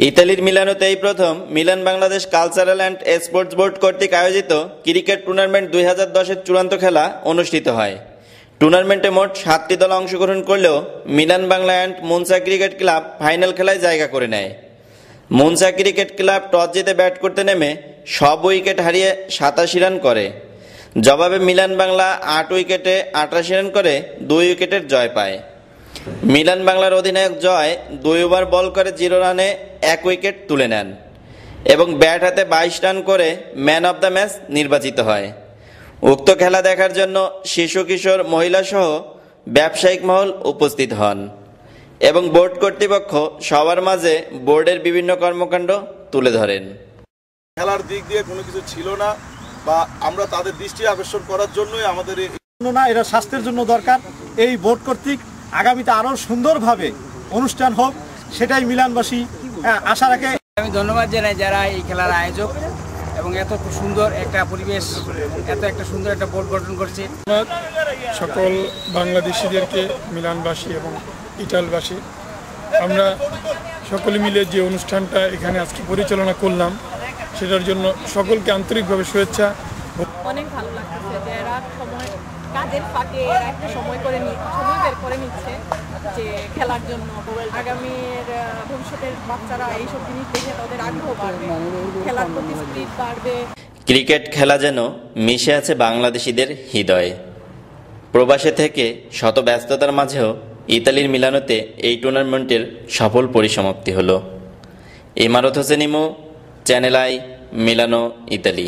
ইতালির মিলানোতে এই প্রথম Milan Bangladesh cultural and sports board কর্তৃক আয়োজিত ক্রিকেট টুর্নামেন্ট 2010-এর চূড়ান্ত খেলা অনুষ্ঠিত হয়। টুর্নামেন্টে মোট 7টি দল অংশগ্রহণ করলেও Milan Bangla and Munsa cricket club final খেলায় জায়গা করে নেয়। মুনসা ক্রিকেট ক্লাব টস জিতে ব্যাট করতে নেমে সব উইকেট হারিয়ে 87 রান করে। জবাবে মিলান বাংলা 8 উইকেটে 88 রান করে 2 উইকেটের জয় পায়। মিলান বাংলার অধিনায়ক জয় 2 ওভার বল করে 0 রানে 1 উইকেট তুলে নেন এবং ব্যাট হাতে 22 রান করে ম্যান অব দ্য ম্যাচ নির্বাচিত হয়। উক্ত খেলা দেখার জন্য শিশু কিশোর মহিলা সহ ব্যবসায়িক মহল উপস্থিত হন এবং বোর্ড কর্তৃপক্ষ সবার মাঝে বোর্ডের বিভিন্ন কর্মকাণ্ড তুলে ধরেন। খেলার দিক দিয়ে কোনো কিছু ছিল না বা আমরা তাদের দৃষ্টি আকর্ষণ করার জন্যই আমাদের এটা স্বাস্থ্যের জন্য দরকার। এই বোর্ড কর্তৃক আগামীতে আরও সুন্দরভাবে অনুষ্ঠান হোক, সেটাই মিলানবাসী আশা রাখে। আমি ধন্যবাদ জানাই যারা এই খেলার আয়োজক এবং এত সুন্দর একটা পরিবেশ, একটা সুন্দর একটা বোর্ড গঠন করছে। সকল বাংলাদেশিদেরকে, মিলানবাসী এবং ইটালবাসী, আমরা সকলে মিলে যে অনুষ্ঠানটা এখানে আজকে পরিচালনা করলাম সেটার জন্য সকলকে আন্তরিকভাবে শুভেচ্ছা। অনেক ভালো লাগতেছে যে এরা কাজের ফাঁকে একটা সময় বের করে নিচ্ছে যে খেলার জন্য। আগামীর ভবিষ্যতের বাচ্চারা এইসব জিনিস দেখে তাদের আগ্রহ বাড়বে, খেলার প্রতি স্পিরিট বাড়বে। ক্রিকেট খেলা যেন মিশে আছে বাংলাদেশিদের হৃদয়ে। প্রবাসে থেকে শত ব্যস্ততার মাঝেও ইতালির মিলানোতে এই টুর্নামেন্টের সফল পরিসমাপ্তি হলো। ইমারত হোসেন ইমো, চ্যানেল আই, মিলানো, ইতালি।